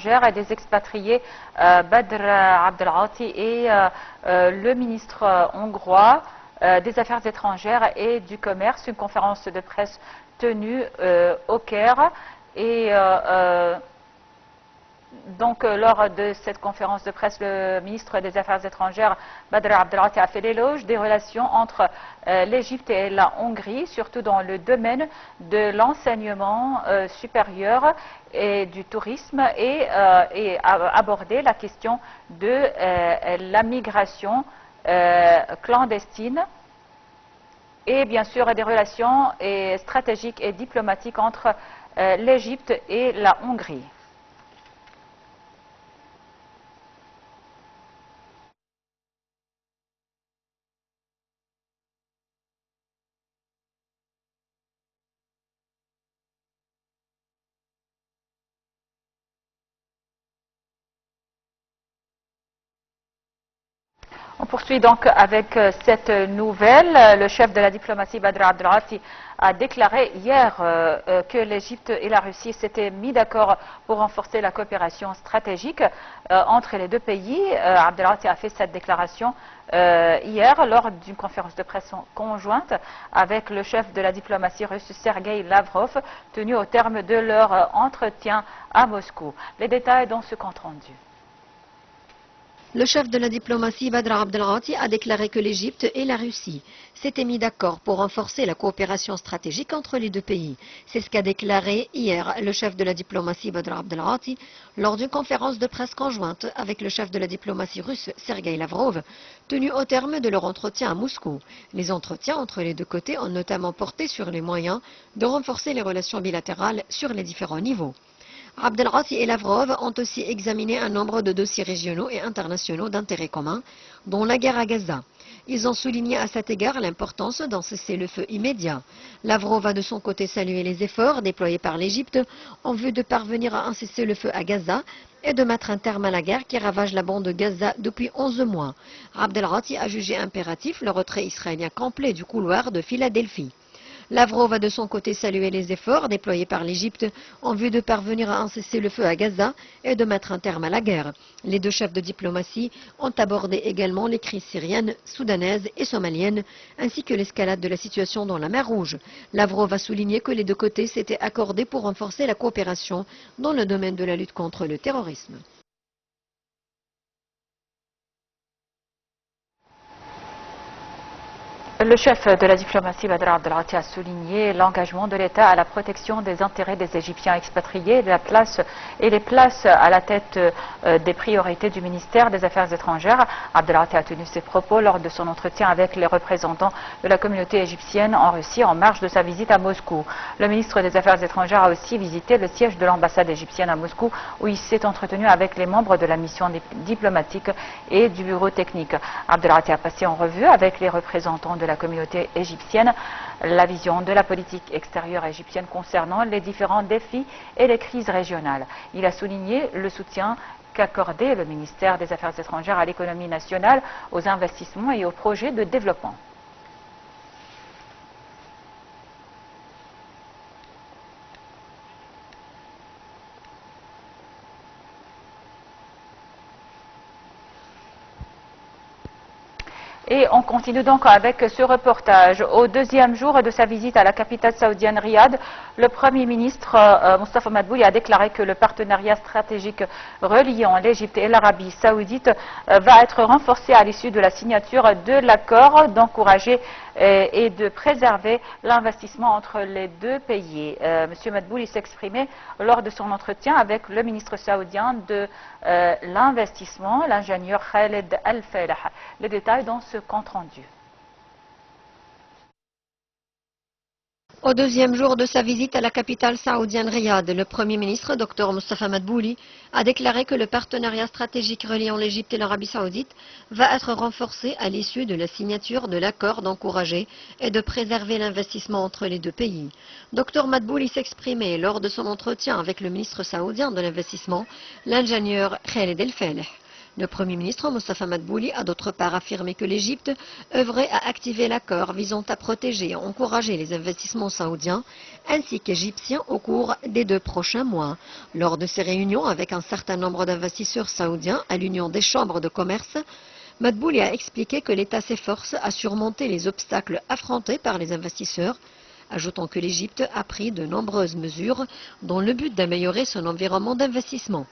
étrangères et des expatriés Badr Abdelghati et le ministre hongrois des Affaires étrangères et du Commerce, une conférence de presse tenue au Caire. Et donc, lors de cette conférence de presse, le ministre des Affaires étrangères, Badr Abdelghati, a fait l'éloge des relations entre l'Égypte et la Hongrie, surtout dans le domaine de l'enseignement supérieur et du tourisme, et a abordé la question de la migration clandestine et bien sûr des relations stratégiques et diplomatiques entre l'Égypte et la Hongrie. On poursuit donc avec cette nouvelle. Le chef de la diplomatie, Badr Abdelghati, a déclaré hier que l'Égypte et la Russie s'étaient mis d'accord pour renforcer la coopération stratégique entre les deux pays. Abdelghati a fait cette déclaration hier lors d'une conférence de presse conjointe avec le chef de la diplomatie russe, Sergueï Lavrov, tenue au terme de leur entretien à Moscou. Les détails dans ce compte rendu. Le chef de la diplomatie, Badr Abdelghati, a déclaré que l'Égypte et la Russie s'étaient mis d'accord pour renforcer la coopération stratégique entre les deux pays. C'est ce qu'a déclaré hier le chef de la diplomatie, Badr Abdelghati, lors d'une conférence de presse conjointe avec le chef de la diplomatie russe, Sergueï Lavrov, tenue au terme de leur entretien à Moscou. Les entretiens entre les deux côtés ont notamment porté sur les moyens de renforcer les relations bilatérales sur les différents niveaux. Abdelghati et Lavrov ont aussi examiné un nombre de dossiers régionaux et internationaux d'intérêt commun, dont la guerre à Gaza. Ils ont souligné à cet égard l'importance d'un cessez-le-feu immédiat. Lavrov a de son côté salué les efforts déployés par l'Égypte en vue de parvenir à un cessez-le-feu à Gaza et de mettre un terme à la guerre qui ravage la bande de Gaza depuis 11 mois. Abdelghati a jugé impératif le retrait israélien complet du couloir de Philadelphie. Lavrov a de son côté salué les efforts déployés par l'Égypte en vue de parvenir à un cessez-le-feu à Gaza et de mettre un terme à la guerre. Les deux chefs de diplomatie ont abordé également les crises syriennes, soudanaises et somaliennes, ainsi que l'escalade de la situation dans la mer Rouge. Lavrov a souligné que les deux côtés s'étaient accordés pour renforcer la coopération dans le domaine de la lutte contre le terrorisme. Le chef de la diplomatie, Badr Abdelghati, a souligné l'engagement de l'État à la protection des intérêts des Égyptiens expatriés et les place à la tête des priorités du ministère des Affaires étrangères. Abdelghati a tenu ses propos lors de son entretien avec les représentants de la communauté égyptienne en Russie en marge de sa visite à Moscou. Le ministre des Affaires étrangères a aussi visité le siège de l'ambassade égyptienne à Moscou où il s'est entretenu avec les membres de la mission diplomatique et du bureau technique. Abdelghati a passé en revue avec les représentants de la communauté égyptienne la vision de la politique extérieure égyptienne concernant les différents défis et les crises régionales. Il a souligné le soutien qu'accordait le ministère des Affaires étrangères à l'économie nationale, aux investissements et aux projets de développement. Et on continue donc avec ce reportage. Au deuxième jour de sa visite à la capitale saoudienne Riyad, le Premier ministre Mostafa Madbouli a déclaré que le partenariat stratégique reliant l'Égypte et l'Arabie saoudite va être renforcé à l'issue de la signature de l'accord d'encourager et de préserver l'investissement entre les deux pays. Monsieur Madbouli s'exprimait lors de son entretien avec le ministre saoudien de l'investissement, l'ingénieur Khaled Al-Falah. Les détails dans ce compte rendu. Au deuxième jour de sa visite à la capitale saoudienne Riyad, le Premier ministre, Dr Mostafa Madbouli, a déclaré que le partenariat stratégique reliant l'Égypte et l'Arabie saoudite va être renforcé à l'issue de la signature de l'accord d'encourager et de préserver l'investissement entre les deux pays. Dr Madbouli s'exprimait lors de son entretien avec le ministre saoudien de l'investissement, l'ingénieur Khaled El-Falah. Le Premier ministre Moustapha Madbouli a d'autre part affirmé que l'Égypte œuvrait à activer l'accord visant à protéger et encourager les investissements saoudiens ainsi qu'égyptiens au cours des 2 prochains mois. Lors de ces réunions avec un certain nombre d'investisseurs saoudiens à l'Union des chambres de commerce, Madbouli a expliqué que l'État s'efforce à surmonter les obstacles affrontés par les investisseurs, ajoutant que l'Égypte a pris de nombreuses mesures dans le but d'améliorer son environnement d'investissement.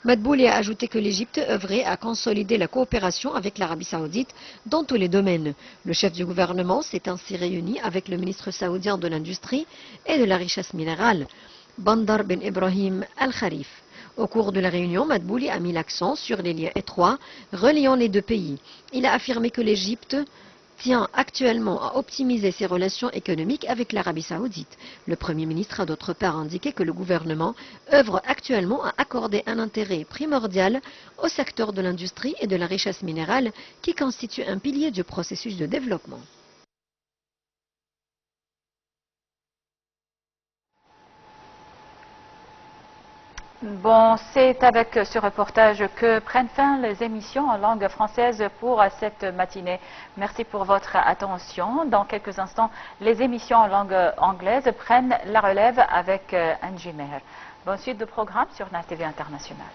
Madbouli a ajouté que l'Égypte œuvrait à consolider la coopération avec l'Arabie saoudite dans tous les domaines. Le chef du gouvernement s'est ainsi réuni avec le ministre saoudien de l'Industrie et de la Richesse minérale, Bandar Ben Ibrahim Al-Kharif. Au cours de la réunion, Madbouli a mis l'accent sur les liens étroits reliant les 2 pays. Il a affirmé que l'Égypte tient actuellement à optimiser ses relations économiques avec l'Arabie saoudite. Le Premier ministre a d'autre part indiqué que le gouvernement œuvre actuellement à accorder un intérêt primordial au secteur de l'industrie et de la richesse minérale qui constitue un pilier du processus de développement. Bon, c'est avec ce reportage que prennent fin les émissions en langue française pour cette matinée. Merci pour votre attention. Dans quelques instants, les émissions en langue anglaise prennent la relève avec Angie Meher. Bonne suite de programme sur NAS TV International.